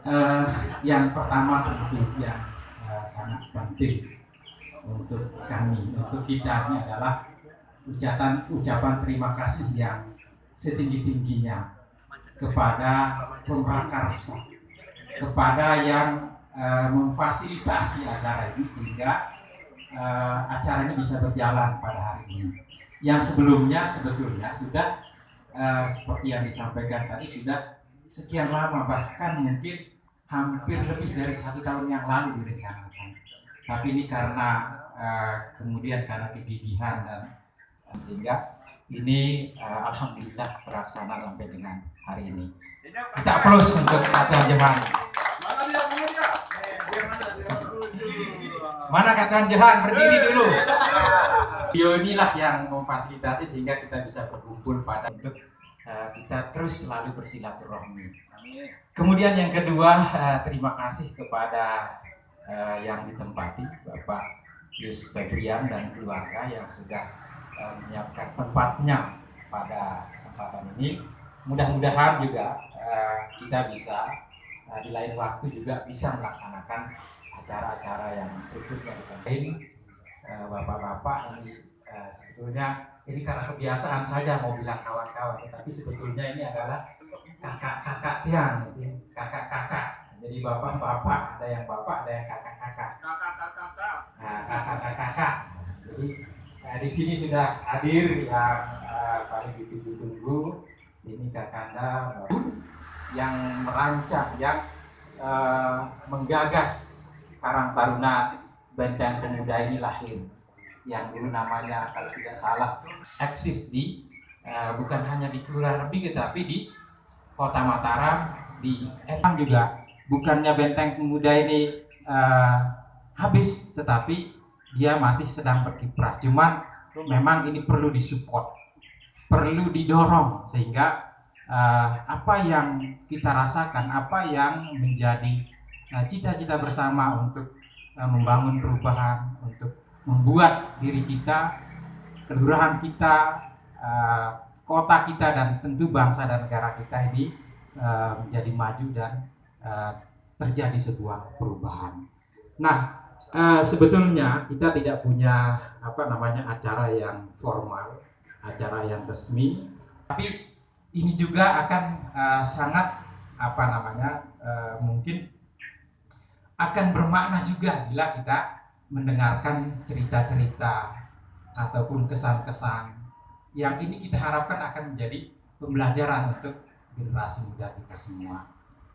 Eh, yang pertama tentu yang sangat penting untuk kami, untuk kita ini adalah ucapan terima kasih yang setinggi-tingginya kepada pemrakarsa, kepada yang memfasilitasi acara ini sehingga acara ini bisa berjalan pada hari ini. Yang sebelumnya sebetulnya sudah seperti yang disampaikan tadi sudah sekian lama, bahkan mungkin hampir lebih dari 1 tahun yang lalu direncanakan. Tapi ini karena kemudian karena kegigihan dan sehingga ini alhamdulillah terlaksana sampai dengan hari ini. Kita aplaus untuk Katuan Johan. Mana Katuan Johan? Berdiri dulu. Video inilah yang memfasilitasi sehingga kita bisa berkumpul pada untuk kita terus selalu bersilaturahmi. Kemudian yang kedua, terima kasih kepada yang ditempati Bapak Yus Febrian dan keluarga yang sudah menyiapkan tempatnya pada kesempatan ini. Mudah-mudahan juga kita bisa di lain waktu juga bisa melaksanakan acara-acara yang berikutnya di bapak-bapak ini sebetulnya ini karena kebiasaan saja mau bilang kawan-kawan, tetapi sebetulnya ini adalah kakak-kakak tiang, kakak-kakak. Jadi bapak-bapak, ada yang bapak, ada yang kakak-kakak. Nah, kakak-kakak. Jadi di sini sudah hadir yang paling ditunggu-tunggu. Ini kakanda yang merancang, yang menggagas Karang Taruna Benteng Pemuda ini lahir. Yang dulu namanya kalau tidak salah eksis di bukan hanya di Kelurahan Rebige tapi di Kota Mataram, di Etang juga. Bukannya Benteng Pemuda ini habis, tetapi dia masih sedang berkiprah. Cuman memang ini perlu disupport, perlu didorong sehingga apa yang kita rasakan, apa yang menjadi cita-cita bersama untuk membangun perubahan, untuk membuat diri kita, kelurahan kita, kota kita, dan tentu bangsa dan negara kita ini menjadi maju dan terjadi sebuah perubahan. Nah, sebetulnya kita tidak punya acara yang formal, acara yang resmi, tapi ini juga akan sangat mungkin akan bermakna juga bila kita mendengarkan cerita-cerita ataupun kesan-kesan yang ini kita harapkan akan menjadi pembelajaran untuk generasi muda kita semua.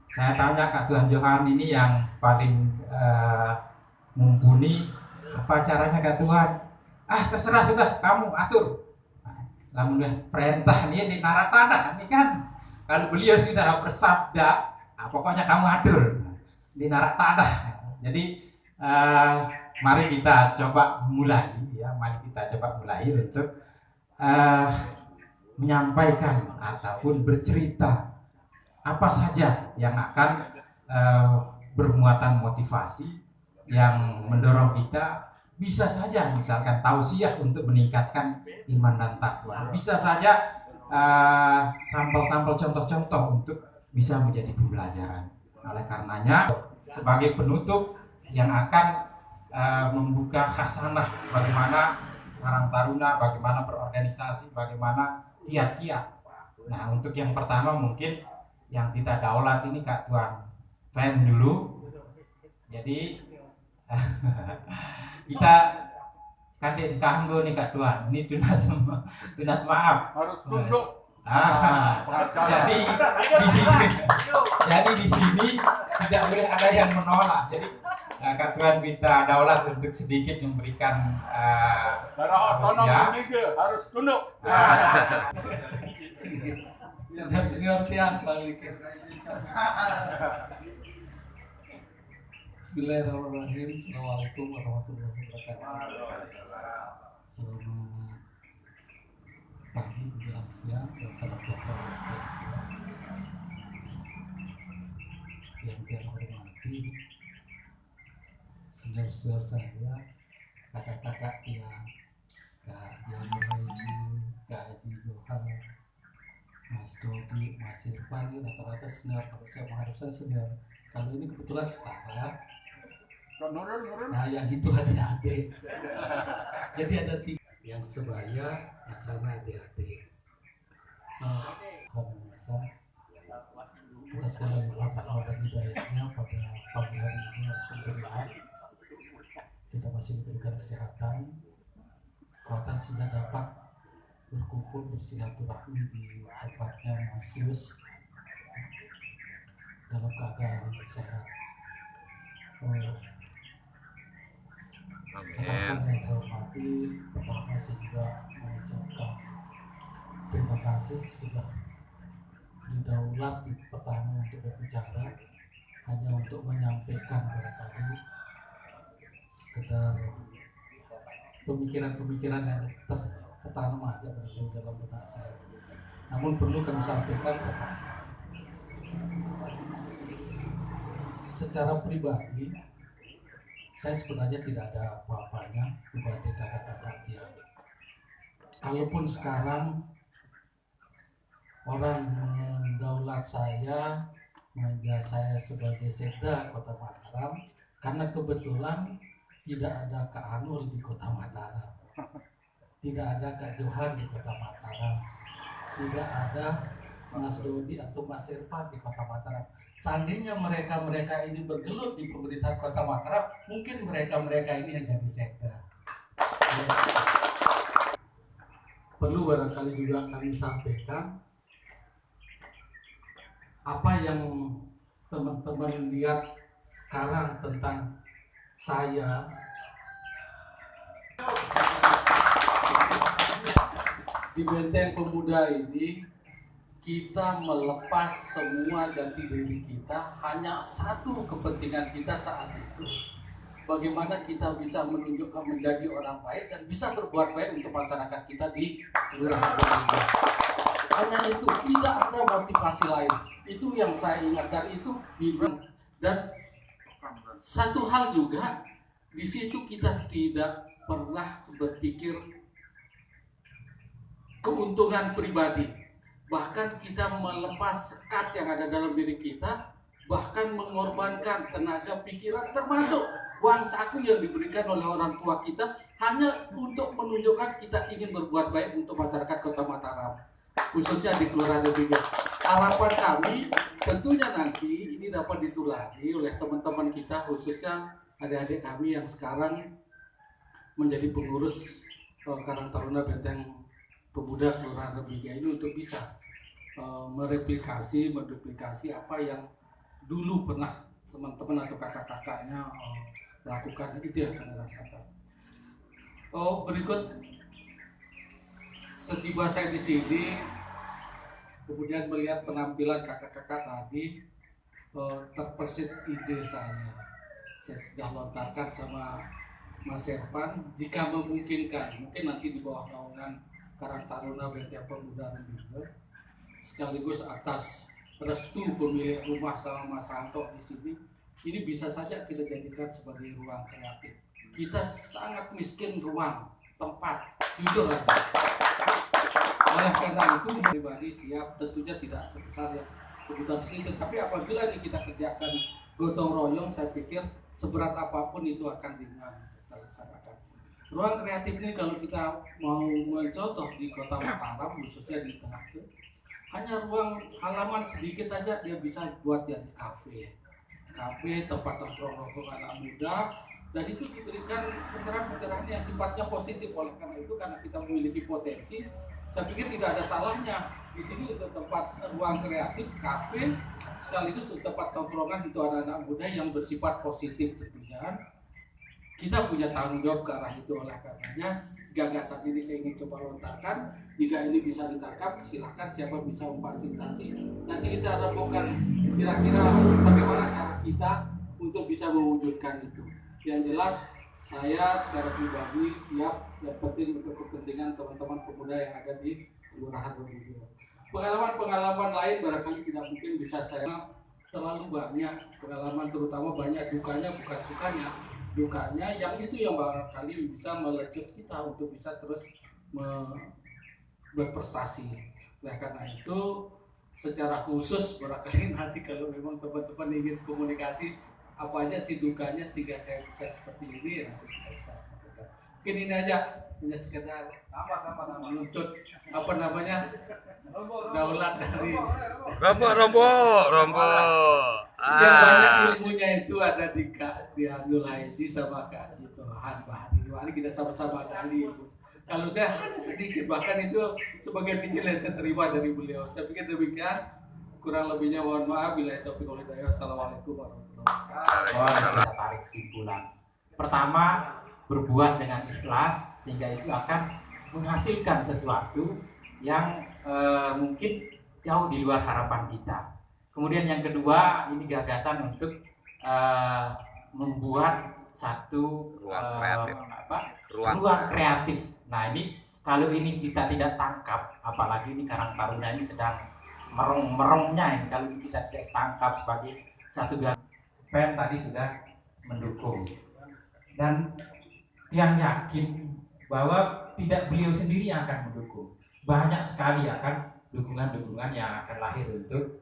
Saya tanya Kak Tuan Johan ini yang paling mumpuni, apa caranya Kak Tuhan? Terserah sudah, kamu atur. Namun perintah ini di naratanah ini kan, kalau beliau sudah bersabda, pokoknya kamu atur di naratanah. Jadi mari kita coba mulai untuk menyampaikan ataupun bercerita apa saja yang akan bermuatan motivasi yang mendorong kita. Bisa saja misalkan tausiah untuk meningkatkan iman dan takwa, bisa saja sampel-sampel contoh-contoh untuk bisa menjadi pembelajaran. Oleh karenanya sebagai penutup yang akan membuka khasanah bagaimana Karang Taruna, bagaimana berorganisasi, bagaimana kiat-kiat. Nah, untuk yang pertama mungkin yang kita daulat ini Kak Tuan Fen dulu. Jadi kita kan ditangguh nih Kak Tuan. Ini tunas maaf. Harus tunduk. Jadi di sini tidak boleh ada yang menolak. Jadi Kak Tuan kita daulat untuk sedikit memberikan harus tunduk. Senior tiang balik. Bismillahirrahmanirrahim. Assalamualaikum warahmatullahi wabarakatuh. Selamat pagi, menjelang siang, dan salam sejahtera yang saya hormati senior-senior saya, kakak-kakak yang Kak Dian Muhammad, Kak Haji Johan, Mas Dodi, Mas Irfan rata-rata senior. Kalau saya mengharapkan senior, kalau ini kebetulan setara. Nah yang itu adik-adik. Jadi ada 3 yang sebaya, yang sana adik-adik. Karena masa atas segala lipat takwa dan hidayahnya pada pagi hari ini, alhamdulillah kita masih diberikan kesehatan, kekuatan sehingga dapat berkumpul bersilaturahmi di tempatnya Mas Yus dalam keadaan sehat. Rekan-rekan yang saya hormati, pertama saya juga mengucapkan terima kasih sudah didaulat pertama untuk berbicara, hanya untuk menyampaikan barangkali sekedar pemikiran-pemikiran yang tertanam aja dalam benak saya. Namun perlu kami sampaikan secara pribadi, saya sebenarnya tidak ada apa-apanya dibanding kakak-kakak tiang. Kalaupun sekarang orang mendaulat saya, menjaga saya sebagai Sekda Kota Mataram, karena kebetulan tidak ada Kak Anul di Kota Mataram, tidak ada Kak Johan di Kota Mataram, tidak ada Mas Dodi atau Mas Irfan di Kota Mataram. Seandainya mereka ini bergelut di pemerintahan Kota Mataram, mungkin mereka ini yang jadi Sekda. Perlu barangkali juga kami sampaikan apa yang teman-teman lihat sekarang tentang saya. Di Benteng Pemuda ini kita melepas semua jati diri kita, hanya satu kepentingan kita saat itu, bagaimana kita bisa menunjukkan menjadi orang baik dan bisa berbuat baik untuk masyarakat kita di Kelurahan Pemuda. Hanya itu, tidak ada motivasi lain. Itu yang saya ingatkan, itu dan satu hal juga di situ kita tidak pernah berpikir keuntungan pribadi, bahkan kita melepas sekat yang ada dalam diri kita, bahkan mengorbankan tenaga pikiran termasuk uang saku yang diberikan oleh orang tua kita hanya untuk menunjukkan kita ingin berbuat baik untuk masyarakat Kota Mataram, khususnya di Kelurahan Lebiga. Harapan kami tentunya nanti ini dapat ditulari oleh teman-teman kita, khususnya adik-adik kami yang sekarang menjadi pengurus Karang Taruna Benteng Pemuda Kelurahan Lebiga ini, untuk bisa menduplikasi apa yang dulu pernah teman-teman atau kakak-kakaknya lakukan. Itu yang kami rasakan. Berikut, setiba saya di sini, kemudian melihat penampilan kakak-kakak tadi, terpersit ide saya. Saya sudah lontarkan sama Mas Irfan, jika memungkinkan, mungkin nanti di bawah naungan Karang Taruna Benteng Pemuda Lebiga, sekaligus atas restu pemilik rumah sama Mas Santo di sini, ini bisa saja kita jadikan sebagai ruang kreatif. Kita sangat miskin ruang, tempat, jujur aja. Oleh karena itu, pribadi siap, tentunya tidak sebesar ya kebutuhan di situ. Tapi apabila ini kita kerjakan gotong royong, saya pikir seberat apapun itu akan ringan kita laksanakan. Ruang kreatif ini kalau kita mau mencontoh di Kota Mataram, khususnya di tengah itu, hanya ruang halaman sedikit aja dia bisa buat jadi kafe, tempat nongkrong anak muda, dan itu diberikan pencerahan-pencerahan yang sifatnya positif. Oleh karena itu, karena kita memiliki potensi, saya pikir tidak ada salahnya di sini untuk tempat ruang kreatif, kafe, sekaligus untuk tempat tongkrongan untuk anak-anak muda yang bersifat positif tentunya. Kita punya tanggung jawab ke arah itu. Oleh karenanya gagasan ini saya ingin coba lontarkan. Jika ini bisa ditangkap, silahkan siapa bisa memfasilitasi. Nanti kita rembukan kira-kira bagaimana cara kita untuk bisa mewujudkan itu. Yang jelas saya secara pribadi siap dan penting untuk kepentingan teman-teman pemuda yang ada di Kelurahan Lebiga. Pengalaman-pengalaman lain barangkali tidak mungkin bisa saya, terlalu banyak pengalaman, terutama banyak dukanya bukan sukanya. Dukanya yang itu yang barangkali bisa melecut kita untuk bisa terus berprestasi. Oleh karena itu, secara khusus barangkali nanti kalau memang teman-teman ingin komunikasi apa aja sih dukanya sehingga saya bisa seperti ini, nanti kita bisa sampaikan. Mungkin ini aja, hanya sekedar menuntut apa namanya daulat dari Rombo. yang banyak ilmunya itu ada di Abdul Haji sama Kak Haji Tohan Bahari. Hari kita sama-sama gali. Kalau saya hanya sedikit, bahkan itu sebagian kecil yang saya terima dari beliau. Saya pikir demikian, kurang lebihnya mohon maaf. Bila itu oleh daya. Assalamualaikum warahmatullahi wabarakatuh. Kita tarik kesimpulan. Pertama, berbuat dengan ikhlas sehingga itu akan menghasilkan sesuatu yang mungkin jauh di luar harapan kita. Kemudian yang kedua, ini gagasan untuk membuat satu ruang kreatif. Nah ini kalau ini kita tidak tangkap, apalagi ini Karang Taruna ini sedang merong-merongnya ini, kalau kita tidak tangkap sebagai satu gerakan, PEN tadi sudah mendukung dan yang yakin bahwa tidak beliau sendiri yang akan mendukung, banyak sekali akan dukungan-dukungan yang akan lahir untuk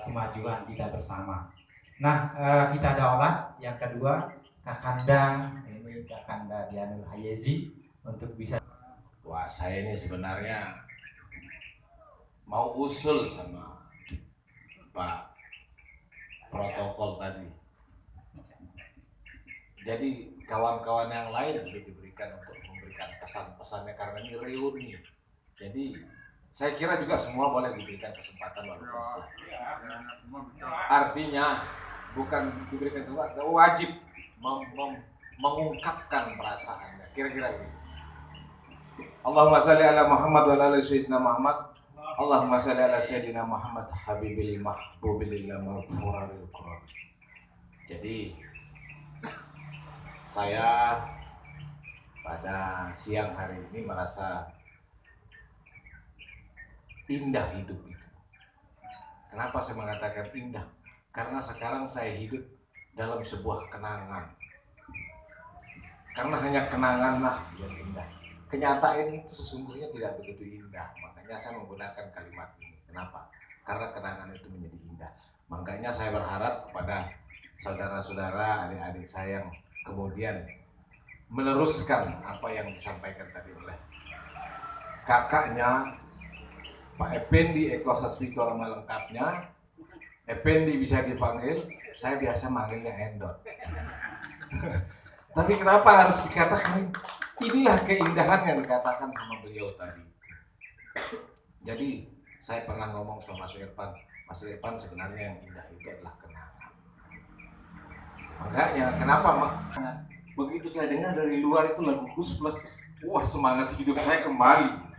kemajuan kita bersama. Nah kita daulat yang kedua Kakanda, ini Kakanda Dianul Hayezi untuk bisa. Wah, saya ini sebenarnya mau usul sama Pak protokol tadi. Jadi kawan-kawan yang lain juga diberikan untuk memberikan pesan-pesannya karena ini reuni. Jadi saya kira juga semua boleh diberikan kesempatan walaupun salah. Artinya bukan diberikan kesempatan, wajib mengungkapkan perasaannya. Kira-kira ini. Allahumma salli ala Muhammad wa ala sayyidina Muhammad. Allahumma salli ala sayyidina Muhammad habibil mahbubil maghfuril qurab. Jadi saya pada siang hari ini merasa indah hidup itu. Kenapa saya mengatakan indah? Karena sekarang saya hidup dalam sebuah kenangan. Karena hanya kenanganlah yang indah. Kenyataan itu sesungguhnya tidak begitu indah. Makanya saya menggunakan kalimat ini. Kenapa? Karena kenangan itu menjadi indah. Makanya saya berharap kepada saudara-saudara, adik-adik saya yang kemudian meneruskan apa yang disampaikan tadi oleh kakaknya Pak Effendi Eko Sasmito, nama lengkapnya Effendi bisa dipanggil, saya biasa manggilnya Endot. Tapi kenapa harus dikatakan inilah keindahan yang dikatakan sama beliau tadi. Jadi saya pernah ngomong sama Mas Irfan sebenarnya yang indah itu adalah kenangan. Makanya kenapa begitu saya dengar dari luar itu lagu Gus Plus, wah semangat hidup saya kembali.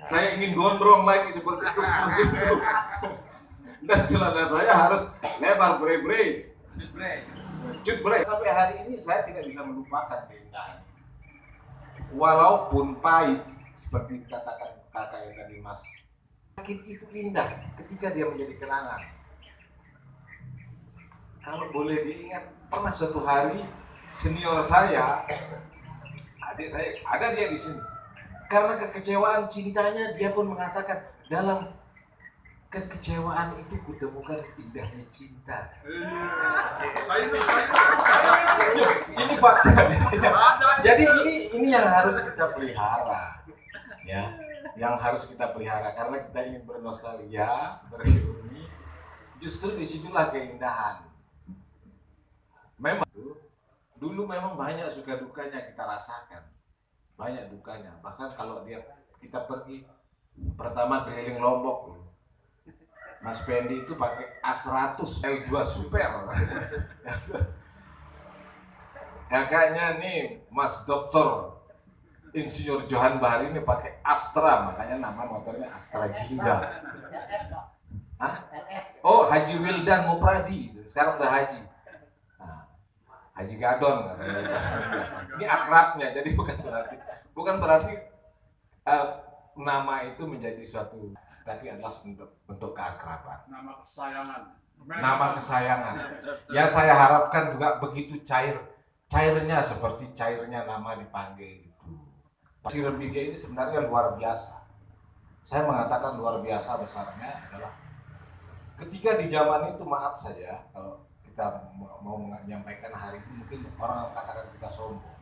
Saya ingin gondrong lagi seperti Gus Plus itu. Dan celana saya harus lebar bre-bre. Cut-bre. Sampai hari ini saya tidak bisa melupakan keindahan. Walaupun pahit, seperti katakan kakak yang tadi Mas, sakit itu indah ketika dia menjadi kenangan. Kalau boleh diingat, pernah suatu hari senior saya, adik saya, ada dia di sini. Karena kekecewaan cintanya, dia pun mengatakan dalam kekecewaan itu kutemukan indahnya cinta. Ini fakta. Jadi ini yang harus kita pelihara, ya, yang harus kita pelihara karena kita ingin bernostalgia, berreuni. Justru disitulah keindahan. Memang dulu memang banyak suka dukanya kita rasakan, banyak dukanya. Bahkan kalau kita pergi pertama keliling Lombok, Mas Pendi itu pakai A100 L2 Super. Kakaknya nih Mas Doktor Insinyur Johan Bahari ini pakai Astra, makanya nama motornya Astra Jingga. Hah? Oh, Haji Wildan Mupradi, sekarang udah Haji. Nah, Haji Gadon katanya. Ini akrabnya, jadi bukan berarti nama itu menjadi suatu, tapi adalah bentuk keakraban. Nama kesayangan. Ya saya harapkan juga begitu cairnya seperti cairnya nama dipanggil itu. Si Rebige ini sebenarnya luar biasa. Saya mengatakan luar biasa besarnya adalah ketika di zaman itu, maaf saja kalau kita mau menyampaikan hari ini mungkin orang katakan kita sombong.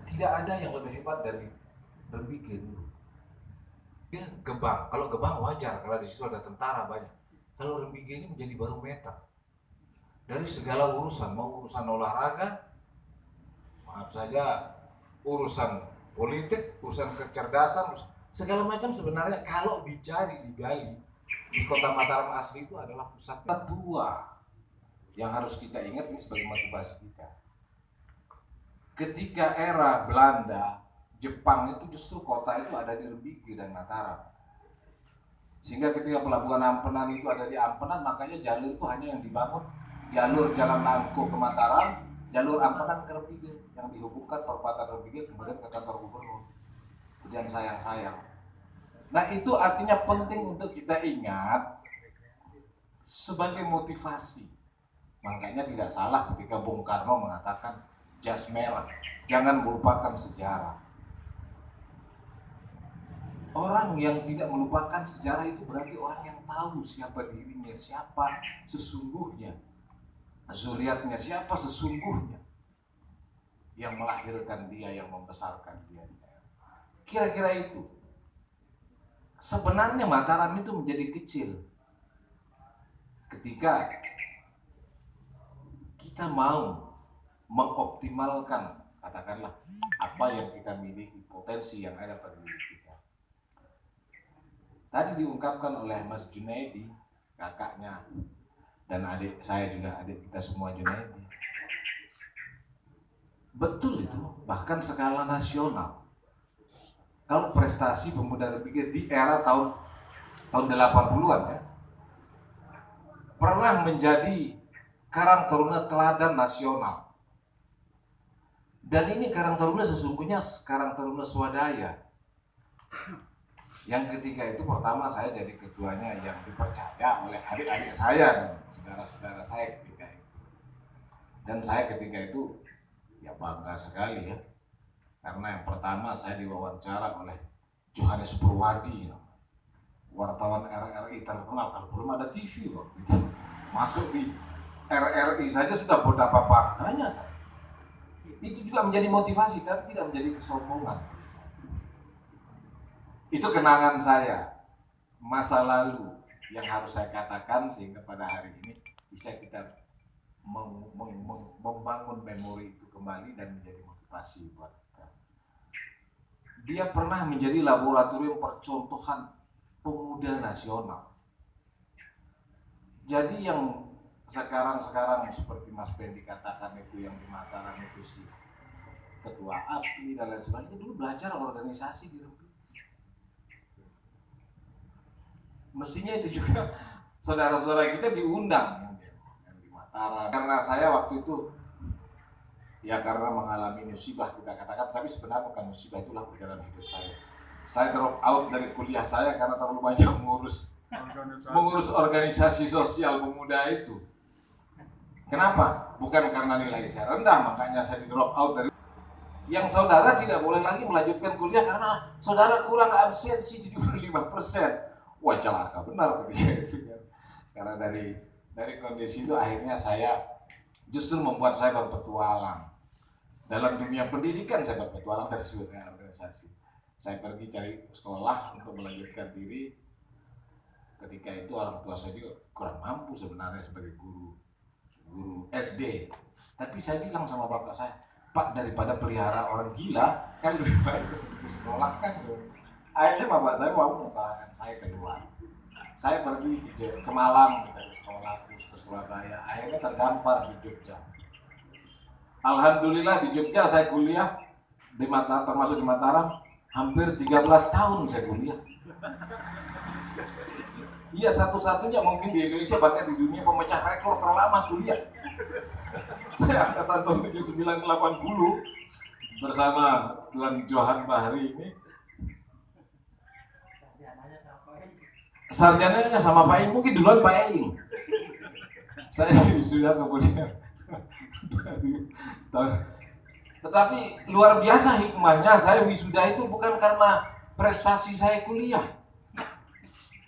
Tidak ada yang lebih hebat dari berpikir. Ya, Gebang, kalau Gebang wajar karena di situ ada tentara banyak. Kalau Rembige ini menjadi barometer dari segala urusan, mau urusan olahraga, maaf saja, urusan politik, urusan kecerdasan, segala macam sebenarnya kalau dicari, digali di kota Mataram asli itu adalah pusat tertua yang harus kita ingat ini sebagai motivasi kita. Ketika era Belanda, Jepang itu justru kota itu ada di Rembige dan Mataram. Sehingga ketika pelabuhan Ampenan itu ada di Ampenan, makanya jalur itu hanya yang dibangun jalur Jalan Nangko ke Mataram, jalur Ampenan ke Rembige yang dihubungkan perempatan Rembige kemudian ke kantor gubernur. Yang sayang-sayang. Nah itu artinya penting untuk kita ingat sebagai motivasi. Makanya tidak salah ketika Bung Karno mengatakan jas merah, jangan melupakan sejarah. Orang yang tidak melupakan sejarah itu berarti orang yang tahu siapa dirinya, siapa sesungguhnya, zuriatnya, siapa sesungguhnya yang melahirkan dia, yang membesarkan dia. Kira-kira itu. Sebenarnya Mataram itu menjadi kecil ketika kita mau mengoptimalkan, katakanlah, apa yang kita miliki, potensi yang ada pada diri kita. Tadi diungkapkan oleh Mas Junaidi, kakaknya, dan adik saya juga, adik kita semua Junaidi. Betul itu, bahkan skala nasional. Kalau prestasi pemuda Rembige di era tahun 80-an ya, pernah menjadi Karang Taruna teladan nasional. Dan ini Karang Taruna sesungguhnya Karang Taruna swadaya. Yang ketika itu pertama saya jadi ketuanya yang dipercaya oleh adik-adik saya dan saudara-saudara saya ketika itu. Dan saya ketika itu ya bangga sekali ya. Karena yang pertama saya diwawancara oleh Johannes Purwadi, wartawan RRI terkenal, kalau belum ada TV waktu itu. Masuk di RRI saja sudah betapa bangganya. Itu juga menjadi motivasi, tapi tidak menjadi kesombongan. Itu kenangan saya, masa lalu yang harus saya katakan sehingga pada hari ini bisa kita membangun memori itu kembali dan menjadi motivasi buat kita. Dia pernah menjadi laboratorium percontohan pemuda nasional. Jadi yang sekarang seperti Mas Pendi katakan itu yang di Mataram itu sih ketua API dan lain sebagainya, dulu belajar organisasi di Rembige. Mestinya itu juga saudara-saudara kita diundang yang di Mataram. Karena saya waktu itu ya karena mengalami musibah kita katakan, tapi sebenarnya bukan musibah, itulah perjalanan hidup saya. Saya drop out dari kuliah saya karena terlalu banyak mengurus organisasi sosial pemuda itu. Kenapa? Bukan karena nilai saya rendah, makanya saya drop out dari. Yang saudara tidak boleh lagi melanjutkan kuliah karena saudara kurang absensi 75%. Wah, celaka benar ketika itu kan. Karena dari kondisi itu akhirnya saya justru membuat saya berpetualang. Dalam dunia pendidikan saya berpetualang dari sebuah organisasi. Saya pergi cari sekolah untuk melanjutkan diri. Ketika itu orang tua saya juga kurang mampu sebenarnya sebagai guru SD. Tapi saya bilang sama bapak saya, Pak, daripada pelihara orang gila, kan lebih baik ke sekolah kan. Akhirnya bapak saya mau mengalahkan saya keluar. Saya pergi ke Malang, ke sekolah, ke Surabaya. Akhirnya terdampar di Jogja. Alhamdulillah di Jogja saya kuliah di Mataram, termasuk di Mataram, hampir 13 tahun saya kuliah. Iya, satu-satunya mungkin di Indonesia, bahkan di dunia pemecah rekor terlama kuliah. Saya angkatan tahun 79-80 bersama Tuan Johan Bahri ini. Sarjananya sama Pak Ing, mungkin duluan Pak Ing. Saya sudah kemudian. Tetapi luar biasa hikmahnya, saya wisuda itu bukan karena prestasi saya kuliah.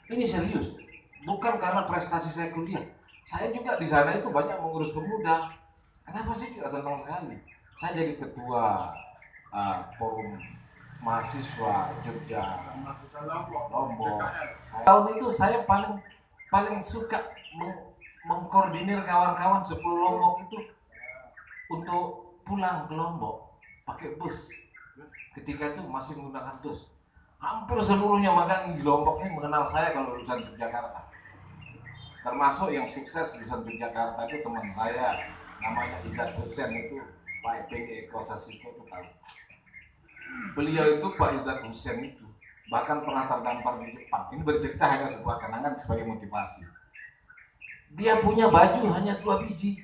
Ini serius, bukan karena prestasi saya kuliah. Saya juga di sana itu banyak mengurus pemuda. Kenapa sih tidak senang sekali? Saya jadi ketua forum mahasiswa Jogja, Lombok. Tahun itu saya paling suka mengkoordinir kawan-kawan 10 Lombok itu untuk pulang ke Lombok pakai bus. Ketika itu masih menggunakan bus. Hampir seluruhnya makan di Lombok ini mengenal saya kalau urusan Yogyakarta. Termasuk yang sukses di Yogyakarta itu teman saya, namanya Izzat Hussein, itu Pak PG Eko Sasiko itu tahu. Beliau itu Pak Izzat Hussein itu bahkan pernah terdampar di Jepang. Ini bercerita hanya sebuah kenangan sebagai motivasi. Dia punya baju hanya 2 biji,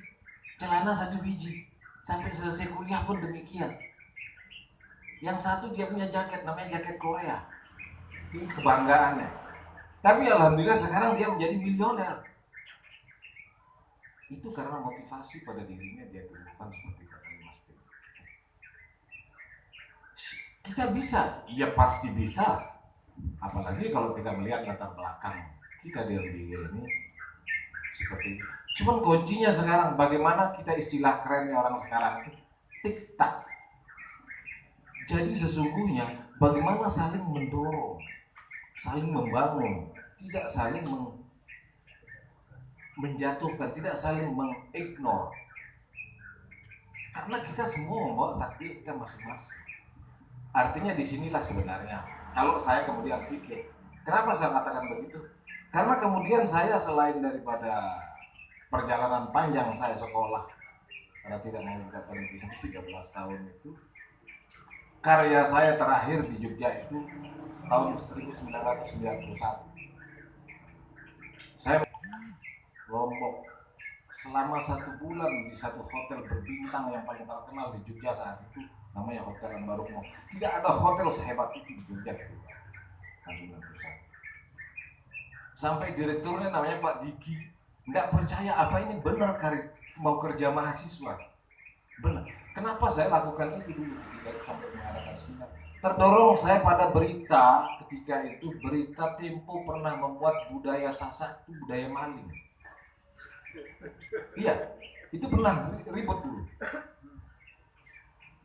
celana 1 biji. Sampai selesai kuliah pun demikian. Yang satu dia punya jaket, namanya jaket Korea. Ini kebanggaannya. Tapi alhamdulillah sekarang dia menjadi milioner. Itu karena motivasi pada dirinya dia tumbuhkan seperti kata Mas Pin. Kita bisa, ya pasti bisa. Apalagi kalau kita melihat latar belakang kita di LBG ini seperti itu. Cuman kuncinya sekarang bagaimana kita, istilah kerennya orang sekarang itu tik-tak. Jadi sesungguhnya bagaimana saling mendorong, saling membangun, tidak saling menjatuhkan, tidak saling mengignore. Karena kita semua membawa takdir kita masing-masing. Artinya disinilah sebenarnya. Kalau saya kemudian pikir, kenapa saya katakan begitu? Karena kemudian saya selain daripada perjalanan panjang saya sekolah, karena tidak mau mendapat sampai 13 tahun itu, karya saya terakhir di Jogja itu tahun 1991. Saya Lombok selama 1 bulan di satu hotel berbintang yang paling terkenal di Jogja saat itu, namanya Hotel Ambarukmo. Tidak ada hotel sehebat itu di Jogja gitu. Sampai direkturnya namanya Pak Diki tidak percaya apa ini benar mau kerja mahasiswa. Benar. Kenapa saya lakukan itu dulu ketika sampai mengadakan seminar? Terdorong saya pada berita, ketika itu berita Tempo pernah membuat budaya Sasak itu budaya maling. Iya, itu pernah ribut dulu.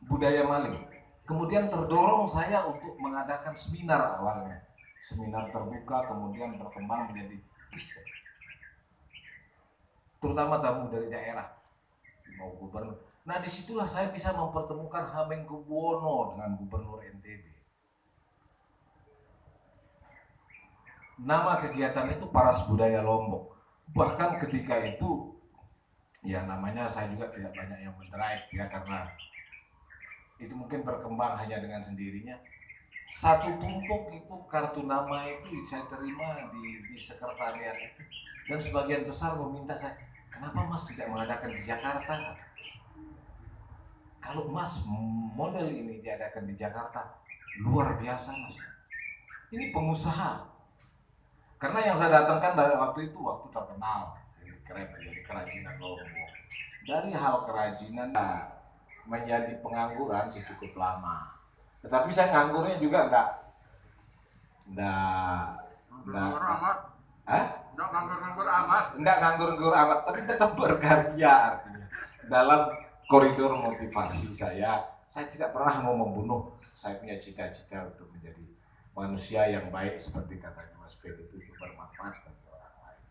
Budaya maling. Kemudian terdorong saya untuk mengadakan seminar awalnya. Seminar terbuka, kemudian berkembang menjadi terutama tamu dari daerah, mau gubernur. Nah disitulah saya bisa mempertemukan Hamengkubuwono dengan gubernur NTB. Nama kegiatan itu Paras Budaya Lombok. Bahkan ketika itu, ya namanya saya juga tidak banyak yang mendrive ya, karena itu mungkin berkembang hanya dengan sendirinya. Satu tumpuk itu kartu nama itu saya terima di sekretariat itu, dan sebagian besar meminta saya, kenapa Mas tidak mengadakan di Jakarta? Kalau Mas model ini diadakan di Jakarta, luar biasa Mas. Ini pengusaha. Karena yang saya datangkan dari waktu itu waktu terkenal, jadi kerajinan Lombok. Dari hal kerajinan menjadi pengangguran sih cukup lama. Tetapi saya nganggurnya juga enggak nganggur amat, tapi tetap berkarya artinya. Dalam koridor motivasi saya tidak pernah mau membunuh. Saya punya cita-cita untuk menjadi manusia yang baik seperti katanya Mas Ped itu bermanfaat bagi orang lain.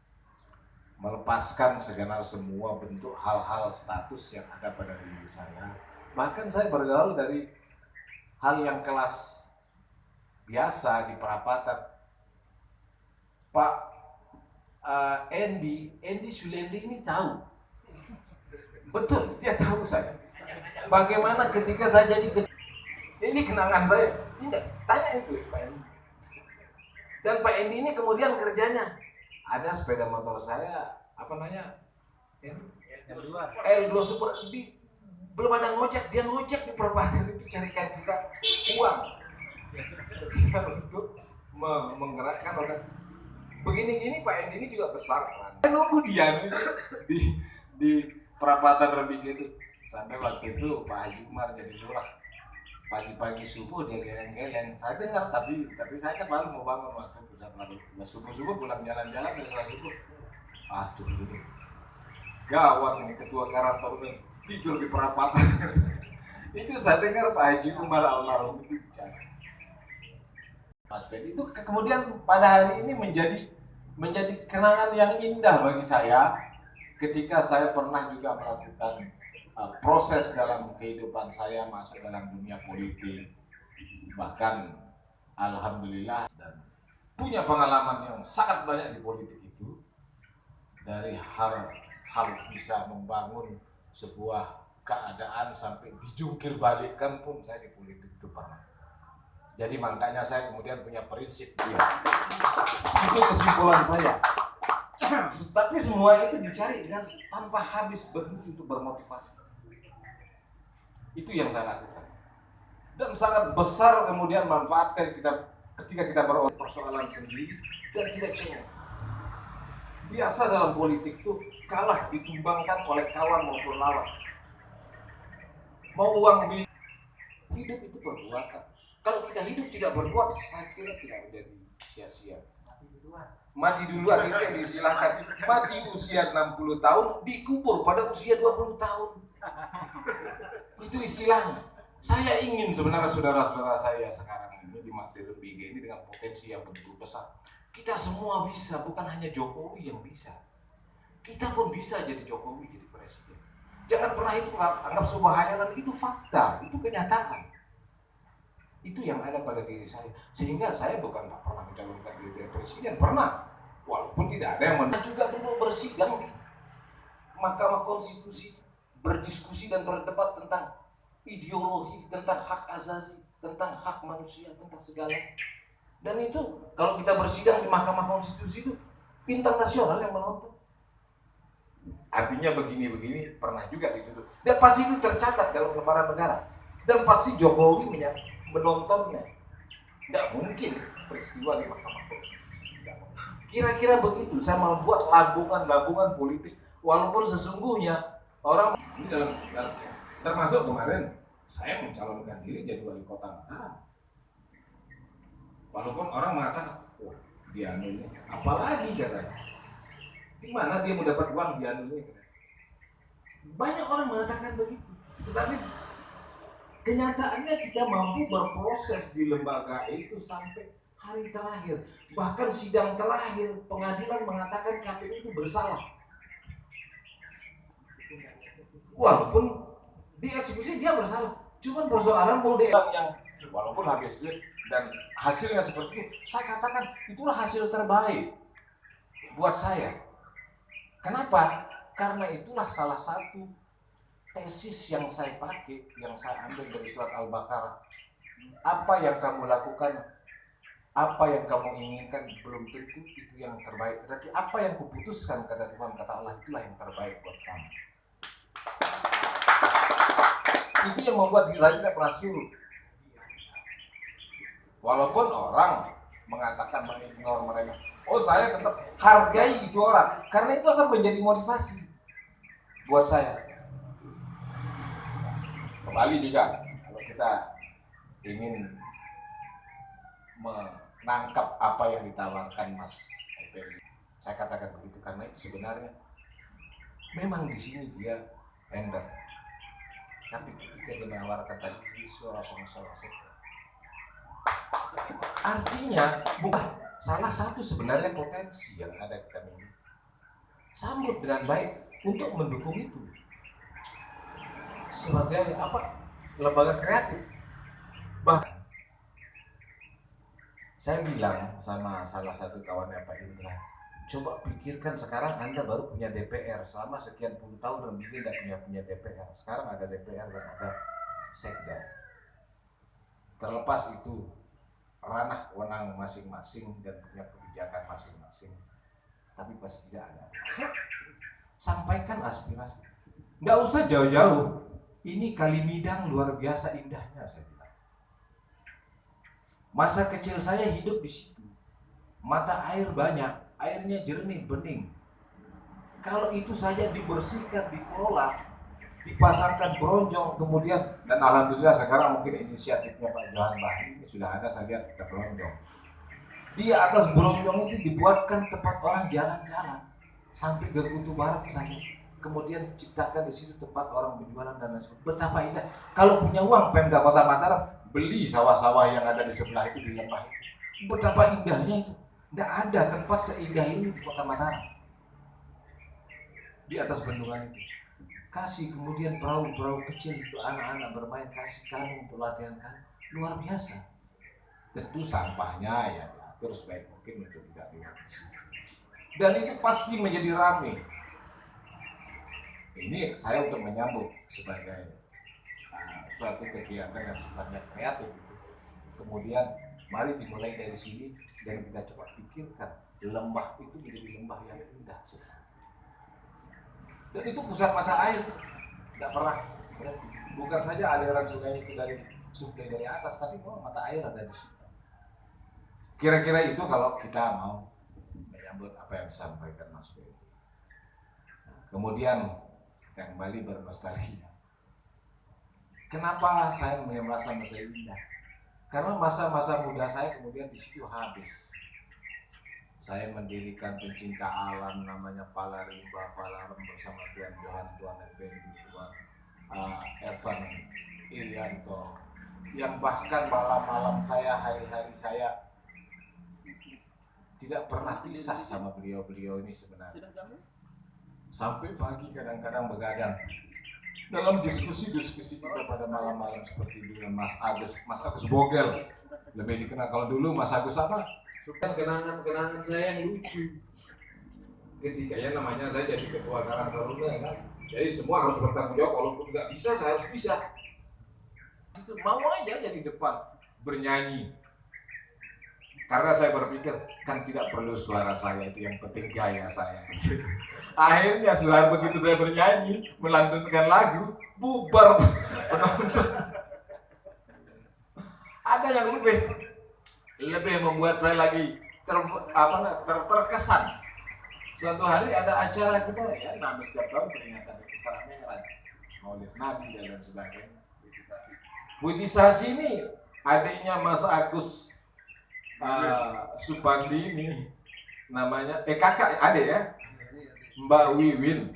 Melepaskan segenap semua bentuk hal-hal status yang ada pada diri saya. Bahkan saya bergaul dari hal yang kelas biasa di perapatan. Pak Andy Sulendi ini tahu. Betul, dia tahu saya. Bagaimana ketika saya jadi ini kenangan saya. Tidak, tanya itu Pak Andy. Dan Pak Andy ini kemudian kerjanya ada sepeda motor saya, apa namanya? L2 Super belum ada ngojek, dia ngojek di perempatan itu carikan kita uang untuk menggerakkan orang. Begini-gini Pak Endi ini juga besar kan. Saya nunggu dia di perapatan Rebing itu sampai waktu itu Pak Haji Umar jadi lurah. pagi-pagi subuh dia geleng-geleng. Saya dengar, tapi saya kan baru mau bangun waktu pusat lalu. Subuh-subuh pulang jalan-jalan dari setelah subuh. Aduh ini gawat ini ketua karakter ini tidur di perapatan. Itu saya dengar Pak Haji Umar almarhum itu bicara. Mas Ben itu kemudian pada hari ini menjadi kenangan yang indah bagi saya ketika saya pernah juga melakukan proses dalam kehidupan saya masuk dalam dunia politik, bahkan alhamdulillah dan punya pengalaman yang sangat banyak di politik itu, dari hal bisa membangun sebuah keadaan sampai dijungkir balikkan pun saya di politik itu pernah. Jadi makanya saya kemudian punya prinsip dia. Itu kesimpulan saya. Tapi semua itu dicari dengan tanpa habis berhenti untuk bermotivasi. Itu yang saya lakukan. Dan sangat besar kemudian manfaatkan kita ketika kita persoalan sendiri dan tidak cengeng. Biasa dalam politik itu kalah ditumbangkan oleh kawan maupun lawan. Mau uang hidup itu perbuatan. Kalau kita hidup tidak berbuat, saya kira tidak menjadi sia-sia. Mati duluan itu yang disilahkan. Mati usia 60 tahun, dikubur pada usia 20 tahun. Itu istilahnya. Saya ingin sebenarnya saudara-saudara saya sekarang ini di materi BG ini dengan potensi yang begitu besar. Kita semua bisa, bukan hanya Jokowi yang bisa. Kita pun bisa jadi Jokowi, jadi presiden. Jangan pernah itu anggap sebuah hayalan, itu fakta, itu kenyataan. Itu yang ada pada diri saya. Sehingga saya bukan tak pernah mencalonkan diri jadi presiden, pernah. Walaupun tidak ada yang juga dulu bersidang di Mahkamah Konstitusi, berdiskusi dan berdebat tentang ideologi, tentang hak asasi, tentang hak manusia, tentang segala. Dan itu kalau kita bersidang di Mahkamah Konstitusi itu bintang nasional yang menonton. Artinya begini-begini pernah juga dituduh. Dan pasti itu tercatat dalam lembaran negara. Dan pasti Jokowi menontonnya. Tidak mungkin peristiwa di Mahkamah Konstitusi. Kira-kira begitu. Saya membuat labungan-labungan politik. Walaupun sesungguhnya orang ini dalam termasuk kemarin saya mencalonkan diri jadi wali kota Mataram. Walaupun orang mengatakan, oh dia ini apalagi katanya. Di mana dia mendapat uang di anunya? Banyak orang mengatakan begitu. Tetapi kenyataannya kita mampu berproses di lembaga itu sampai hari terakhir. Bahkan sidang terakhir pengadilan mengatakan KPU itu bersalah. Walaupun dieksekusi dia bersalah. Cuma persoalan mau yang walaupun habis duit dan hasilnya seperti itu, saya katakan itulah hasil terbaik buat saya. Kenapa? Karena itulah salah satu tesis yang saya pakai, yang saya ambil dari surat Al-Baqarah. Apa yang kamu lakukan, apa yang kamu inginkan belum tentu itu yang terbaik. Tetapi apa yang kuputuskan, kata Tuhan, kata Allah, itulah yang terbaik buat kamu. Itu yang membuat diri saya tidak pernah surut. Walaupun orang mengatakan mengignore mereka, oh saya tetap hargai itu orang, karena itu akan menjadi motivasi buat saya. Kembali juga kalau kita ingin menangkap apa yang ditawarkan Mas Effendi, saya katakan begitu karena itu sebenarnya memang di sini dia tender, tapi ketika dia menawarkan tadi suara sektor, artinya bukan salah satu sebenarnya potensi yang ada di kami ini. Sambut dengan baik untuk mendukung itu sebagai lembaga kreatif. Bahkan saya bilang sama salah satu kawannya Pak Indra, coba pikirkan sekarang Anda baru punya DPR selama sekian puluh tahun dan mungkin tidak punya DPR. Sekarang ada DPR dan ada Sekda. Terlepas itu ranah wewenang masing-masing dan punya kebijakan masing-masing, tapi pasti tidak ada. Sampaikan aspirasi, nggak usah jauh-jauh. Ini Kalimidang luar biasa indahnya, saya bilang. Masa kecil saya hidup di situ, mata air banyak, airnya jernih, bening. Kalau itu saja dibersihkan, dikelola, dipasangkan bronjong, kemudian, dan alhamdulillah sekarang mungkin inisiatifnya Pak Johan Bahri ini sudah ada, saya lihat ada bronjong. Di atas bronjong itu dibuatkan tempat orang jalan-jalan sampai ke Kutu Barat saja. Kemudian ciptakan di situ tempat orang berjualan dan lain sebagainya. Betapa indah. Kalau punya uang Pemda Kota Mataram, beli sawah-sawah yang ada di sebelah itu, di lembah itu. Betapa indahnya itu. Tidak ada tempat seindah ini di Kota Mataram. Di atas bendungan itu. Kasih kemudian perahu-perahu kecil untuk anak-anak bermain, kasih kanu untuk latihan kanu. Luar biasa. Tentu sampahnya ya diatur sebaik mungkin untuk tidak dihabiskan. Dan itu pasti menjadi ramai. Ini saya untuk menyambut sebagai suatu kegiatan yang sifatnya kreatif. Kemudian mari dimulai dari sini dan kita coba pikirkan lembah itu menjadi lembah yang indah. Dan itu pusat mata air, tidak pernah berhenti. Bukan saja aliran sungai itu dari suplai dari atas, tapi mata air ada di situ. Kira-kira itu kalau kita mau menyambut apa yang disampaikan Mas Boy. Kemudian kembali bernostalgia. Kenapa saya merasa masa indah? Karena masa-masa muda saya kemudian di situ habis. Saya mendirikan pencinta alam namanya Palarimba Palarem bersama Tuan Johan, Tuan Effendi, Tuan Evan Irianto, yang bahkan malam-malam saya, hari-hari saya tidak pernah pisah sama beliau-beliau ini sebenarnya. Sampai pagi kadang-kadang begadang dalam diskusi-diskusi kita pada malam-malam seperti dengan Mas Agus Bogel, lebih dikenal kalau dulu Mas Agus apa? Bukan kenangan-kenangan saya yang lucu. Ketika ya namanya saya jadi ketua Karang Taruna kan, jadi semua harus bertanggung jawab, walaupun nggak bisa saya harus bisa. Itu mau aja jadi depan bernyanyi. Karena saya berpikir kan tidak perlu suara saya, itu yang penting gaya saya. Akhirnya setelah begitu saya bernyanyi, melantunkan lagu, bubar penonton. Ada yang lebih membuat saya lagi terkesan. Suatu hari ada acara kita ya, setiap tahun peringatan Isra Mi'raj, Maulid Nabi dan lain sebagainya. Puitisasi ini adiknya Mas Agus Supandi ini namanya kakak adik ya, Mbak Wiwin.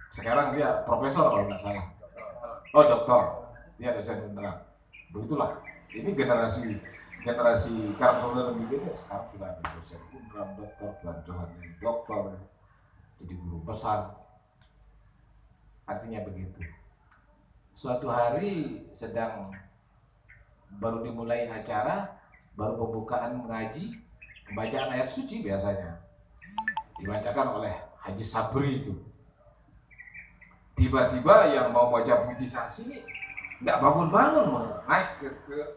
Sekarang dia profesor kalau nggak salah. Oh doktor, dia dosen beneran. Begitulah. Ini generasi Karang Taruna begini sekarang sudah ada dosen beneran, doktor, Tuan Johan doktor, jadi guru besar. Artinya begitu. Suatu hari sedang baru dimulai acara, baru pembukaan mengaji, pembacaan ayat suci biasanya dibacakan oleh Haji Sabri itu. Tiba-tiba yang mau baca puitisasi ini nggak bangun-bangun naik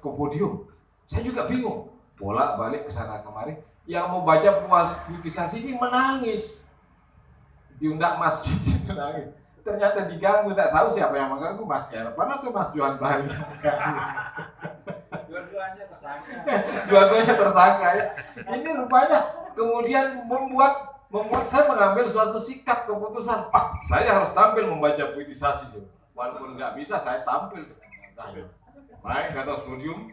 ke podium. Saya juga bingung, bolak-balik ke sana kemari. Yang mau baca puitisasi ini menangis, diundang masjid itu nangis. Ternyata diganggu, nggak tahu siapa yang mengganggu, Mas Ervan atau Mas Johan Bahri. Dua-duanya tersangka ya. Ini rupanya kemudian membuat saya mengambil suatu sikap keputusan. Saya harus tampil membaca puitisasi. Walaupun nggak bisa, saya tampil. Baik, ke atas podium.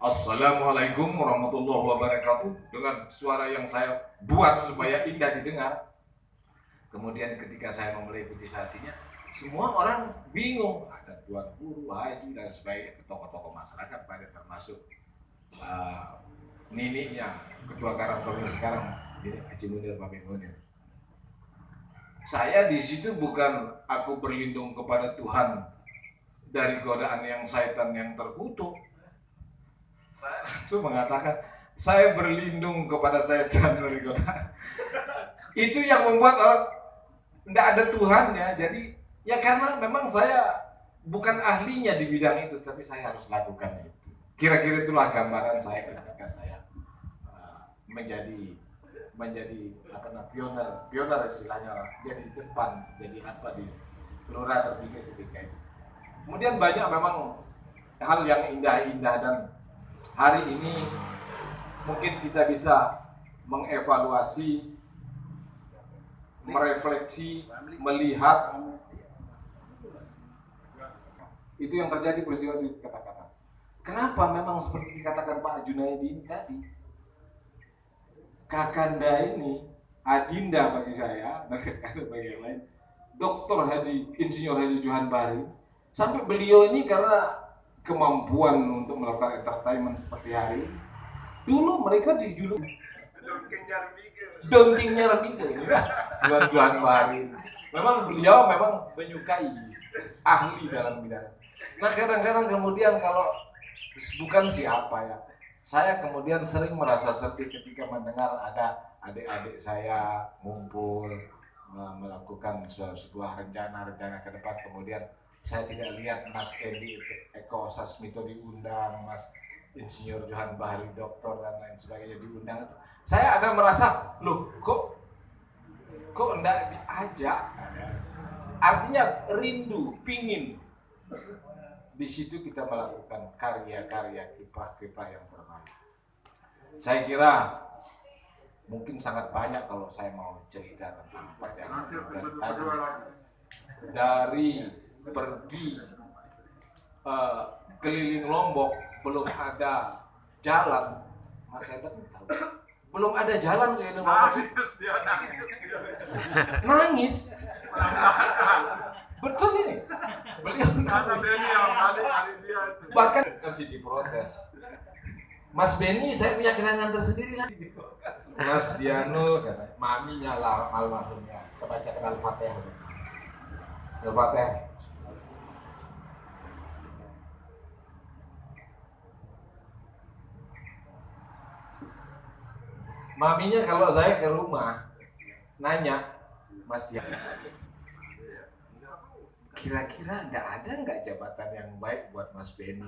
Assalamualaikum warahmatullahi wabarakatuh. Dengan suara yang saya buat supaya indah didengar. Kemudian ketika saya memulai puitisasinya, semua orang bingung. Ada tuan guru, haji dan sebagainya, tokoh-tokoh masyarakat, pada termasuk niniknya ketua Karang Taruna sekarang, ini Haji Munir Mami Munir. Saya di situ bukan aku berlindung kepada Tuhan dari godaan yang syaitan yang terkutuk. Saya langsung mengatakan saya berlindung kepada syaitan dari godaan. Itu yang membuat orang tidak ada Tuhan ya. Jadi ya karena memang saya bukan ahlinya di bidang itu, tapi saya harus lakukan itu. Kira-kira itulah gambaran saya ketika saya menjadi pioner istilahnya, jadi depan, jadi apa di Gelora terpikir ketika itu. Kemudian banyak memang hal yang indah-indah, dan hari ini mungkin kita bisa mengevaluasi, merefleksi, melihat Itu yang terjadi peristiwa itu kata-kata. Kenapa memang seperti dikatakan Pak Junaidi ini tadi? Kakanda ini, adinda bagi saya, dan kakanda bagi yang lain, Dr. Haji, Insinyur Haji Johan Bari, sampai beliau ini karena kemampuan untuk melakukan entertainment seperti hari ini, dulu mereka dijuluki Don King Nyarmige, Tuan Johan Bari. Memang beliau memang menyukai, ahli dalam bidang. Nah kadang-kadang kemudian kalau bukan siapa ya, saya kemudian sering merasa sedih ketika mendengar ada adik-adik saya ngumpul melakukan sebuah rencana ke depan, kemudian saya tidak lihat Mas Eko Sasmito diundang, Mas Insinyur Johan Bahari Doktor dan lain sebagainya diundang. Saya ada merasa, loh kok enggak diajak? Artinya rindu, pingin. Di situ kita melakukan karya-karya kiprah-kiprah yang terbaik. Saya kira mungkin sangat banyak kalau saya mau cerita tentang perjalanan dari pergi keliling Lombok, belum ada jalan. Mas Hebat tahu, belum ada jalan keliling Lombok. Nangis. Betul ini. Beliau nangis. Bahkan kan sih diprotes. Mas Benny, saya punya kenangan tersendiri lagi. Mas Diano, kata maminya lah almarhumnya. Kita bacakan Al-Fatihah. Al-Fatihah. Maminya kalau saya ke rumah nanya, Mas Diano, kira-kira nggak jabatan yang baik buat Mas Benny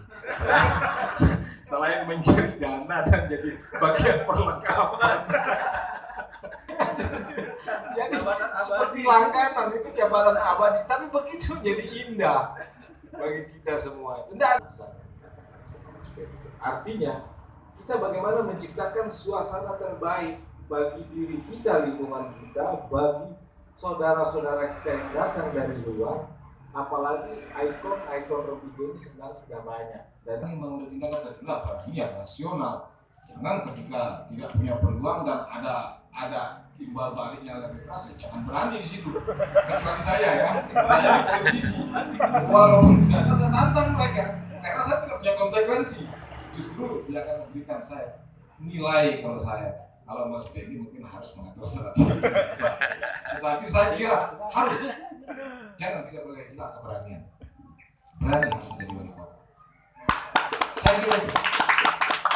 selain mencari dana dan jadi bagian perlengkapan. Jadi seperti langganan itu jabatan abadi, tapi begitu jadi indah bagi kita semua. Artinya kita bagaimana menciptakan suasana terbaik bagi diri kita, lingkungan kita, bagi saudara-saudara kita yang datang dari luar. Apalagi ikon-ikon Robigo ini sebenarnya sudah banyak. Dan ini menurut tindakan adalah berani rasional. Jangan ketika tidak punya peluang dan ada timbal balik yang lebih keras, jangan berani di situ. Kecuali saya ya, saya di televisi. Walaupun bisa saya tantang mereka, karena saya tidak punya konsekuensi. Justru dia akan memberikan saya nilai kalau Mas Benny mungkin harus mengatur strategi. Tetapi saya kira harus. Jangan bisa boleh hilang keberanian. Berani harus menjadi wali kota. Saya kira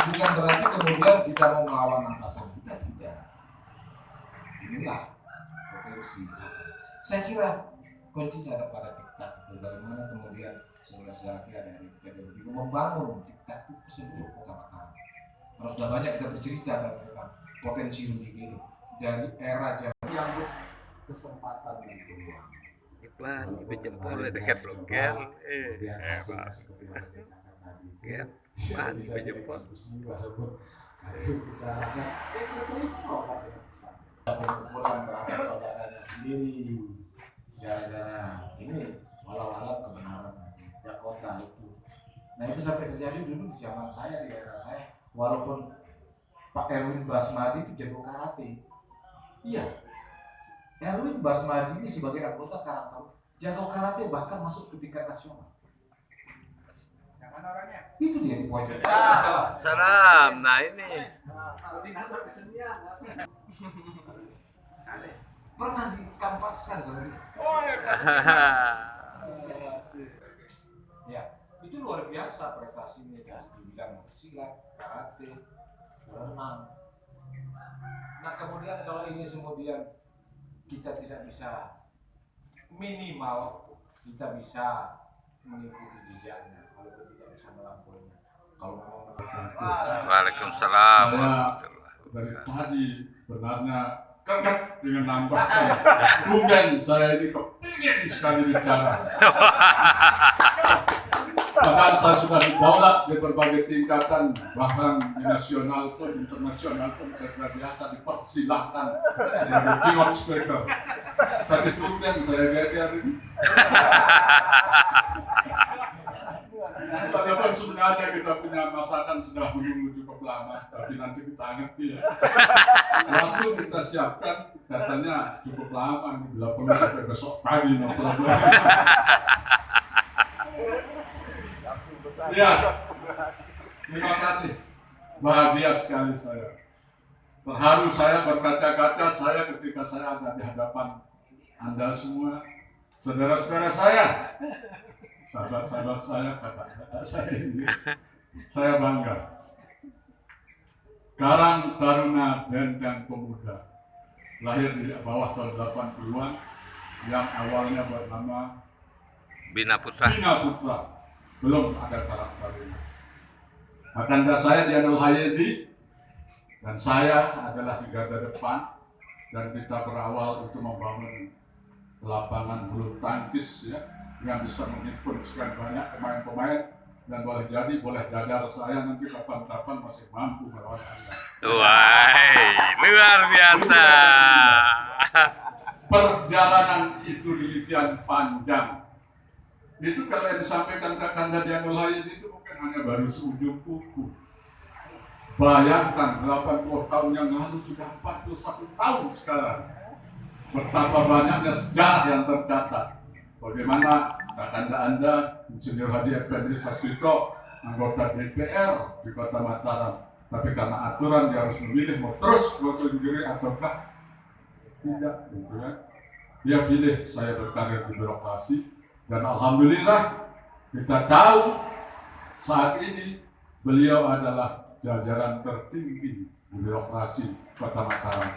bukan berarti kemudian kita mau melawan atasan kita, tidak. Inilah potensi. Saya kira kuncinya ada pada diktat. Bagaimana kemudian saudara-saudara kita dari kita membangun diktat itu seluruh kota Mataram. Harus sudah banyak kita bercerita tentang potensi ini dari era zaman yang kesempatan dan peluang. Iklan, ibu jempolnya dekat logal. Pan, ibu jempol. Kumpulan terhadap saudaranya sendiri. Gara-gara ini walau-walau kebenaran di kota itu. Nah itu sampai terjadi dulu di zaman saya, di era saya. Walaupun Pak Erwin Basmadi itu jago karate. Iya. Erwin Basmadi ini sebagai anggota karate, jago karate bahkan masuk ke tingkat nasional. Yang mana orangnya? Itu dia di pojok. Salam, nah ini. Pernah dikampaskan sebenarnya. Ya, itu luar biasa prestasinya di bidang silat, karate, renang. Nah kemudian kalau ini kemudian kita tidak bisa, minimal kita bisa mengikuti jejaknya, walaupun tidak bisa melampauinya. Kalau memang Waalaikumsalam. Dari tadi benarnya kekek dengan nambahkan. Kemudian saya ini kepingin sekali bicara. Padahal saya sudah didaulat di berbagai tingkatan, bahkan di nasional pun, internasional pun saya sudah biasa dipersilahkan sebagai keynote speaker. Tapi kemudian saya geger ini. masakan sudah menunggu cukup lama, tapi nanti kita ngerti ya. Waktu kita siapkan katanya cukup lama, bila perlu sampai besok pagi, no problem. Ya, terima kasih. Bahagia sekali saya. Terharu saya berkaca-kaca saya ketika saya ada di hadapan Anda semua, saudara-saudara saya. Sahabat-sahabat saya, kakak-kakak saya ini, saya bangga. Karang Taruna Benteng Pemuda, lahir di bawah tahun 80-an, yang awalnya bernama Bina Putra. Bina Putra. Belum ada Karang Taruna. Kakanda saya Dianul Hayezi, dan saya adalah di garda depan, dan kita berawal untuk membangun lapangan bulu tangkis ya, yang bisa menghimpun sekian banyak pemain-pemain, dan boleh jadi boleh dadar saya nanti kapan-kapan masih mampu melawan Anda. Wah, luar biasa. Perjalanan itu demikian panjang. Itu kalau yang disampaikan Kakanda Dianul Hayezi itu mungkin hanya baru seujung kuku. Bayangkan 80 tahun yang lalu sudah 41 tahun sekarang. Betapa banyaknya sejarah yang tercatat. Bagaimana Kakanda Anda, Insinyur Haji Effendi Sasmito, anggota DPR di Kota Mataram. Tapi karena aturan dia harus memilih mau terus berkunjungi ataukah tidak, gitu ya. Dia pilih saya berkarir di birokrasi, dan alhamdulillah kita tahu saat ini beliau adalah jajaran tertinggi di birokrasi Kota Mataram.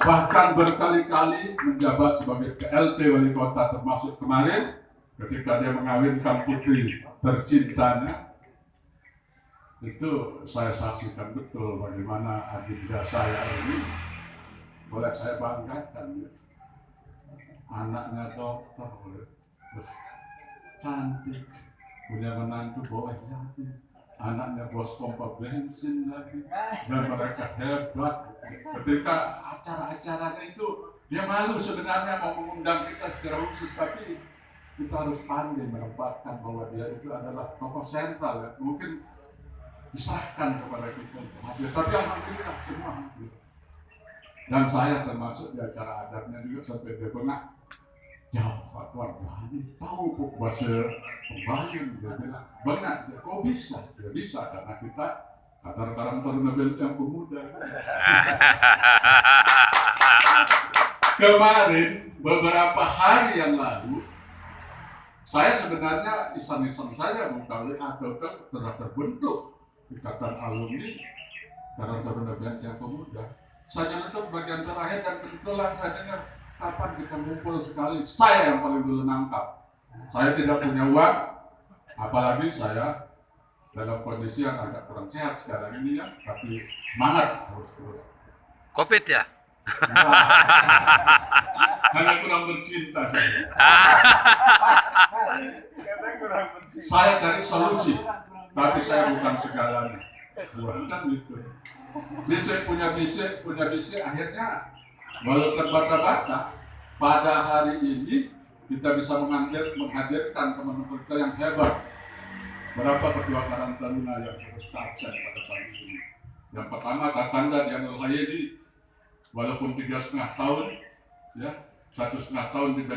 Bahkan berkali-kali menjabat sebagai PLT wali kota, termasuk kemarin ketika dia mengawinkan putri tercintanya. Itu saya saksikan betul bagaimana adinda saya ini, boleh saya banggakan ya. Anaknya dokter, terus cantik, punya menantu boleh jadi, anaknya bos pompa bensin lagi, dan mereka hebat. Ketika acara-acaranya itu dia malu sebenarnya mau mengundang kita secara khusus, tapi kita harus pandai menempatkan bahwa dia itu adalah tokoh sentral ya. Mungkin diserahkan kepada kita hadir, tapi alhamdulillah semua hadir. Dan saya termasuk di acara adatnya juga sampai dia bengak. Ya Pak Tuan, ini tahu kok bahasa pembayun, dia bilang bengak, kok bisa? Dia bisa karena kita Karang Taruna Benteng Pemuda. Kemarin beberapa hari yang lalu saya sebenarnya iseng-iseng saja buka WA atau telah terbentuk ikatan alumni Karang Taruna Benteng Pemuda. Saya nonton bagian terakhir dan kebetulan saya dengar kapan kita ngumpul sekali. Saya yang paling dulu nangkap. Saya tidak punya uang, apalagi saya dalam kondisi yang agak kurang sehat sekarang ini ya, tapi semangat harus terus. Covid ya? Hanya kurang bercinta saya. Saya cari solusi, tapi saya bukan segalanya. Kurang kan gitu. Bisik punya bisik, akhirnya walau terbata-bata, pada hari ini kita bisa menghadirkan teman-teman kita yang hebat. Berapa ketua Karang Taruna yang harus absen pada pagi ini? Yang pertama Kakanda Dianul Hayezi, walaupun 3,5 tahun, ya 1,5 tahun di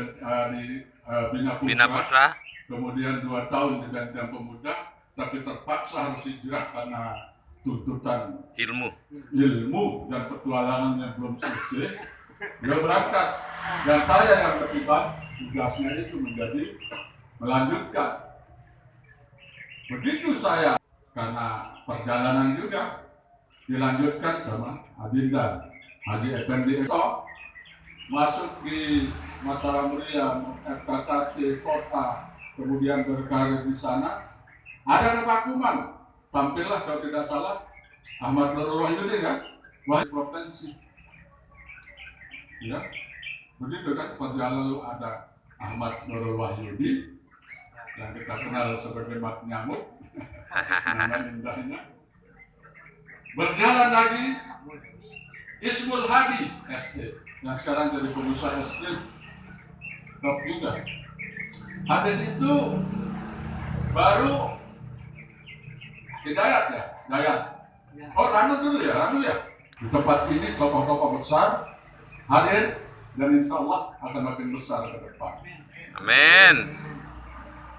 Bina Putra, kemudian 2 tahun di Benteng Pemuda, tapi terpaksa harus hijrah karena tuntutan ilmu dan petualangan yang belum selesai. Dia berangkat, dan saya yang terlibat tugasnya itu menjadi melanjutkan. Begitu saya, karena perjalanan juga dilanjutkan sama Adinda Haji Effendi Eko, masuk di Mataram Ria, FKKT Kota, kemudian berkarir di sana. Ada kevakuman, tampillah kalau tidak salah Ahmad Nurul Wahyudi kan, Wahid Provinsi. Ya, begitu kan, pada lalu ada Ahmad Nurul Wahyudi yang kita kenal sebagai Mat Nyamuk, nama indahnya. Berjalan lagi Ismul Hadi SD, yang sekarang jadi pengusaha SD, top juga. Habis itu baru Hidayat ya? Dayat. Oh, Ranu dulu ya, Ranu ya. Di tempat ini tokoh-tokoh besar hadir dan insya Allah akan makin besar ke depan. Amin.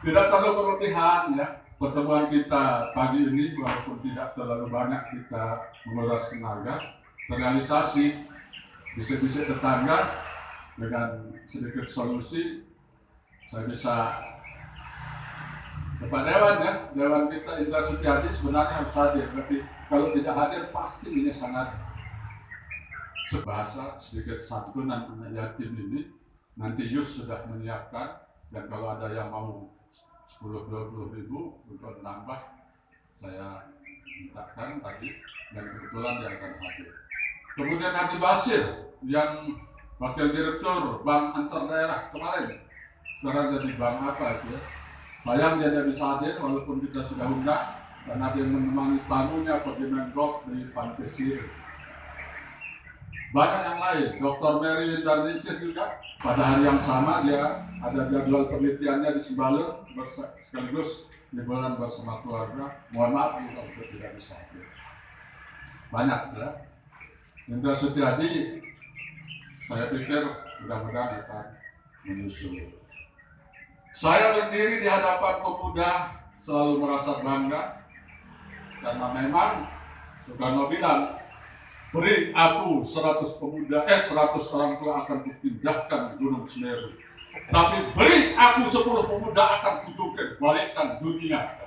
Tidak terlalu berlebihan ya. Pertemuan kita pagi ini walaupun tidak terlalu banyak kita menguras tenaga, terrealisasi bisik-bisik tetangga dengan sedikit solusi saya bisa Bapak Dewan ya, Dewan kita Indra Setiadi sebenarnya harus hadir, tapi kalau tidak hadir pasti ini sangat sebahasa sedikit santunan anak yatim ini. Nanti Yus sudah menyiapkan dan kalau ada yang mau 10-20 ribu untuk menambah saya mintakan tadi dan kebetulan dia akan hadir. Kemudian Haji Basir yang wakil direktur Bank Antar Daerah kemarin sekarang jadi bank apa itu ya. Sayang dia tidak bisa hadir walaupun kita sudah undang dan ada yang menemani tamunya pergi Menggok di Pancasila. Banyak yang lain, Dr. Mary Windarningsih juga pada hari yang sama dia ada jadwal penelitiannya di Sembalun sekaligus liburan bersama keluarga. Mohon maaf juga untuk tidak bisa hadir. Banyak ya. Indra Setiadi saya pikir mudah-mudahan akan menyusul. Saya berdiri di hadapan pemuda selalu merasa bangga karena memang Soekarno bilang, beri aku 100 orang tua akan kupindahkan Gunung Semeru. Tapi beri aku 10 pemuda akan kutukan balikkan dunia.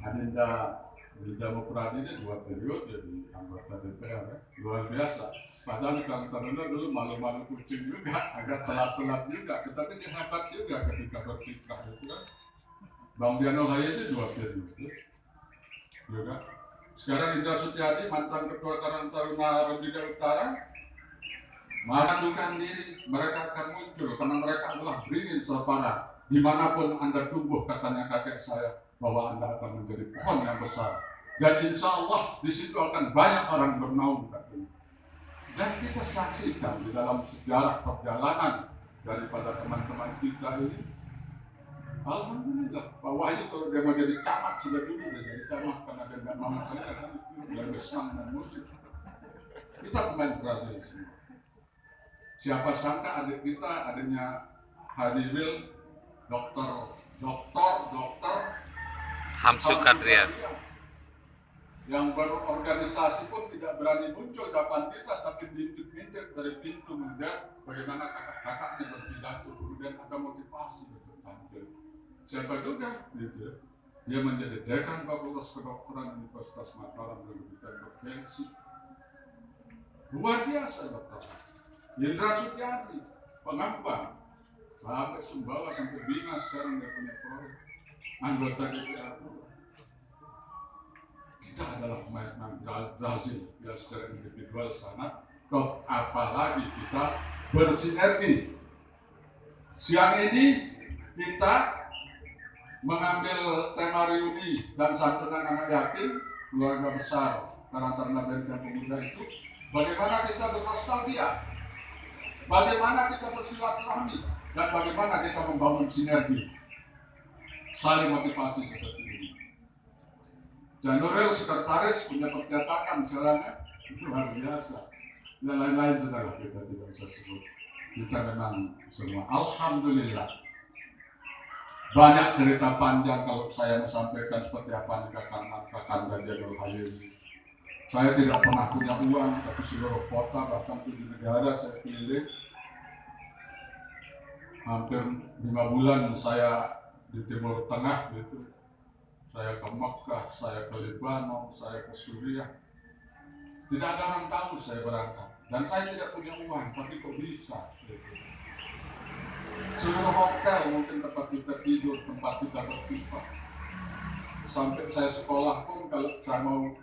Adinda Mupradi ini 2 periode jadi anggota DPR ya. Luar biasa. Padahal kalau terdengar dulu malu-malu kucing juga, agak telat-telat juga. Tetapi dia hebat juga ketika berkiprah itu kan. Bang Diano Hayati 2 periode juga. Sekarang Indra Setiadi mantan ketua Karang Taruna Rembida Utara mengajukan diri, mereka akan muncul karena mereka adalah beringin serpara. Dimanapun Anda tumbuh, katanya kakek saya, bahwa Anda akan menjadi pohon yang besar. Dan insya Allah di situ akan banyak orang bernaung katanya. Dan kita saksikan di dalam sejarah perjalanan daripada teman-teman kita ini. Alhamdulillah, Pak Wahyu kalau dia mau jadi camat sudah dulu dia jadi camat karena dia nggak mau saya kan dia besar dan musik. Kita pemain Brazil semua. Siapa sangka adik kita adanya Hadi Wil, dokter Hamsu Kadrian. Yang berorganisasi pun tidak berani muncul depan kita, tapi bintik-bintik dari pintu melihat bagaimana kakak-kakaknya berpidato, kemudian ada motivasi untuk tampil. Siapa juga, gitu. Dia menjadi dekan Fakultas Kedokteran Universitas Mataram dan memberikan bergengsi. Luar biasa dokter. Indra Setiadi, pengembang, sampai Sumbawa, sampai Bina sekarang dia punya proyek. Anggota DPR. Kita adalah pemain Brazil yang secara individual sangat top, apalagi kita bersinergi. Siang ini kita mengambil tema reuni dan santunan anak yatim keluarga besar Karang Taruna Benteng Pemuda itu. Bagaimana kita bernostalgia, bagaimana kita bersilaturahmi, dan bagaimana kita membangun sinergi, saling motivasi seperti ini. Januril sekretaris punya percetakan sekarang luar biasa. Dan lain-lain sudah kita tidak bisa sebut. Kita memang semua alhamdulillah. Banyak cerita panjang kalau saya menyampaikan seperti apa dikatakan Januril Hayati. Saya tidak pernah punya uang, tapi seluruh kota bahkan 7 negara saya keliling. Hampir 5 bulan saya di Timur Tengah gitu. Saya ke Mekah, saya ke Lebanon, saya ke Suriah. Tidak ada orang tahu saya berangkat. Dan saya tidak punya uang, tapi kok bisa? Gitu. Seluruh hotel mungkin tempat kita tidur, tempat kita berpikir. Sampai saya sekolah pun kalau saya mau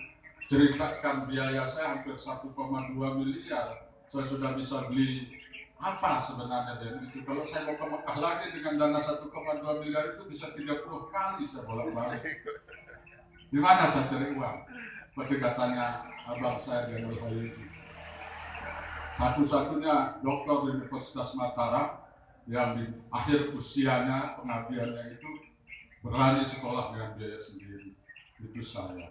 ceritakan biaya saya hampir 1,2 miliar. Saya sudah bisa beli apa sebenarnya dan itu. Kalau saya mau ke Mekah lagi dengan dana 1,2 miliar itu bisa 30 kali saya bolak-balik. Di mana saya cari uang? Seperti katanya abang saya Januril Hayati. Satu-satunya dokter di Universitas Mataram yang di akhir usianya pengabdiannya itu berani sekolah dengan biaya sendiri. Itu saya.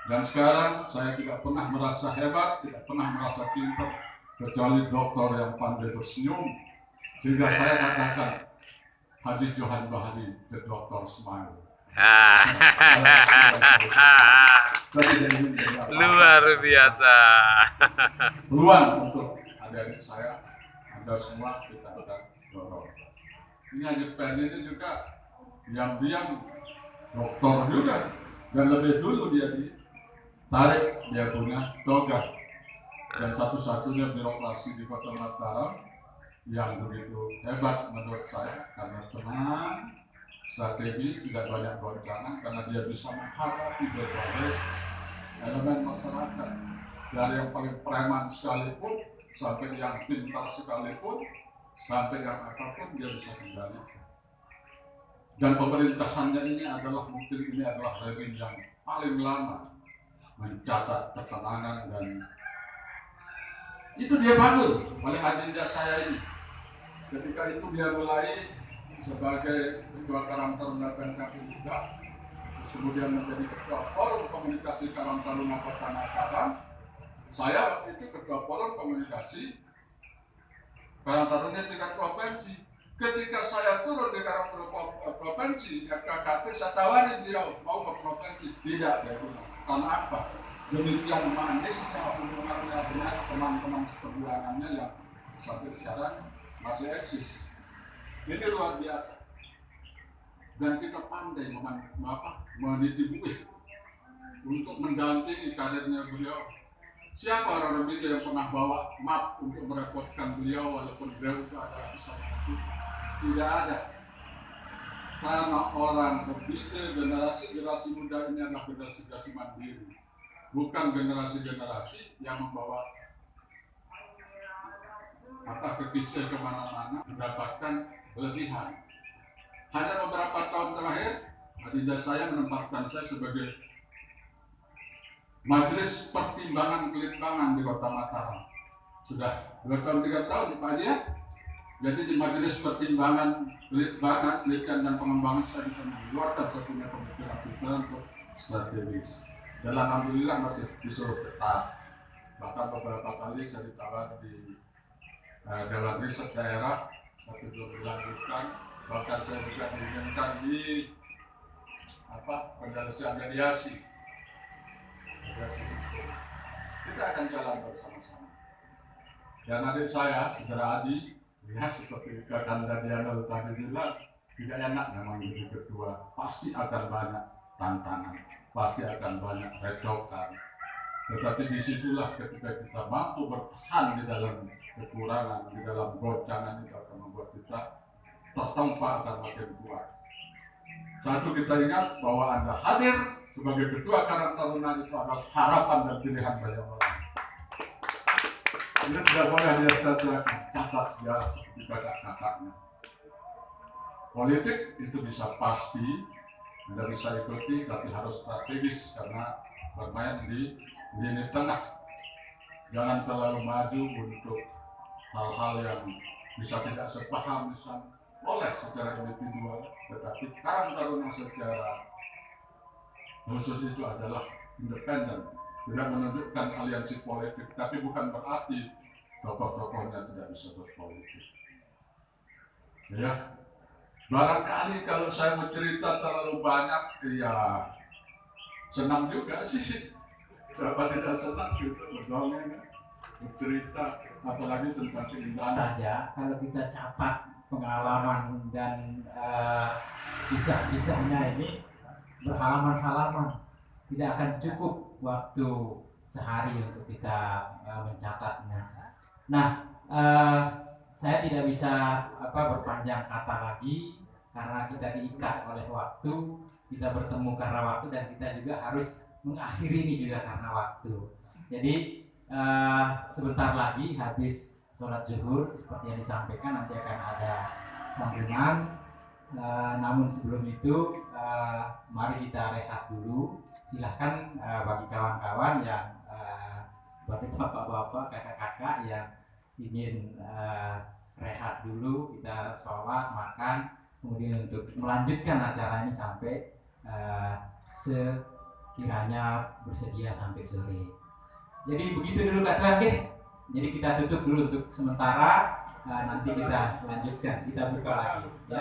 Dan sekarang saya tidak pernah merasa hebat, tidak pernah merasa pintar, kecuali dokter yang pandai tersenyum. Sehingga saya katakan, Haji Johan Bahari, the doctor smile. Luar biasa. Peluang untuk adik-adik saya, Anda semua kita akan dorong. Ini Haji Pen ini juga diam-diam dokter juga, dan lebih dulu dia ditarik, dia punya toga, dan satu-satunya birokrasi di Kota Mataram yang begitu hebat menurut saya, karena tenang, strategis, tidak banyak goncangan, karena dia bisa menghadapi berbagai elemen masyarakat, dari yang paling preman sekalipun sampai yang pintar sekalipun, sampai yang apapun dia bisa kendalikan. Dan pemerintahannya ini adalah rezim yang paling lama mencatat ketenangan, dan itu dia bangun oleh adinda saya ini. Ketika itu dia mulai sebagai ketua Karang Taruna PNKP juga, kemudian menjadi ketua forum komunikasi Karang Taruna Kota Mataram. Saya waktu itu ketua forum komunikasi Karang Taruna tingkat provinsi. Ketika saya turun di Karang Taruna provinsi, KKT saya tawarin dia mau ke provinsi. Tidak, dia bilang. Karena apa? Demikian manisnya hubungannya dengan teman-teman seperjuangannya yang sampai sekarang masih eksis. Ini luar biasa. Dan kita pandai meniti buih untuk mendampingi karirnya beliau. Siapa orang Rembige yang pernah bawa map untuk merepotkan beliau walaupun beliau itu adalah bisa maju? Tidak ada. Karena orang Rembige, generasi muda ini adalah generasi mandiri, bukan generasi yang membawa kekisah kemana-mana mendapatkan berlebihan. Hanya beberapa tahun terakhir, adinda saya menempatkan saya sebagai Majelis Pertimbangan Kelitbangan di Kota Mataram. Sudah 2 tahun 3 tahun Pak dia. Jadi di Majelis Pertimbangan Kelitbangan, Kelitian dan Pengembangan saya bisa mengeluarkan satunya pemikiran untuk strategis. Dan alhamdulillah masih disuruh ketat. Bahkan beberapa kali saya ditawar di Dewan Riset Daerah, tapi belum dilanjutkan. Bahkan saya juga diinginkan di penyelesaian mediasi. Kita akan jalan bersama-sama. Dan adik saya, saudara Adi, ya seperti Kakanda Diana tadi bilang, tidak enak memang jadi ketua. Pasti akan banyak tantangan, pasti akan banyak recokan. Tetapi disitulah ketika kita mampu bertahan di dalam kekurangan, di dalam goncangan, itu akan membuat kita tertempa, akan makin kuat. Satu, kita ingat bahwa Anda hadir sebagai ketua Karang Taruna itu adalah harapan dan pilihan banyak orang. Ini tidak boleh dia sia-siakan, catat sejarah seperti kakak-kakaknya. Politik itu bisa pasti, Anda bisa ikuti, tapi harus strategis karena bermain di lini tengah. Jangan terlalu maju untuk hal-hal yang bisa tidak sepaham, misalnya boleh secara individual, tetapi Karang Taruna secara khusus itu adalah independen, tidak menunjukkan aliansi politik, tapi bukan berarti tokoh-tokohnya tidak bisa berpolitik. Ya, barangkali kalau saya bercerita terlalu banyak, ya senang juga sih. Siapa tidak senang gitu berdongeng, bercerita, apalagi tentang keindahan. Saja kalau kita catat pengalaman dan kisah-kisahnya ini berhalaman-halaman, tidak akan cukup waktu sehari untuk kita mencatatnya. Nah, saya tidak bisa berpanjang kata lagi karena kita diikat oleh waktu, kita bertemu karena waktu, dan kita juga harus mengakhiri ini juga karena waktu. Jadi sebentar lagi habis sholat zuhur seperti yang disampaikan, nanti akan ada sambungan. Namun sebelum itu mari kita rehat dulu. Silahkan bagi kawan-kawan yang bapak-bapak, kakak-kakak yang ingin rehat dulu, kita sholat, makan, kemudian untuk melanjutkan acara ini sampai sekiranya bersedia sampai sore. Jadi begitu dulu Kak Tuan deh. Jadi kita tutup dulu untuk sementara, nanti kita lanjutkan, kita buka lagi ya.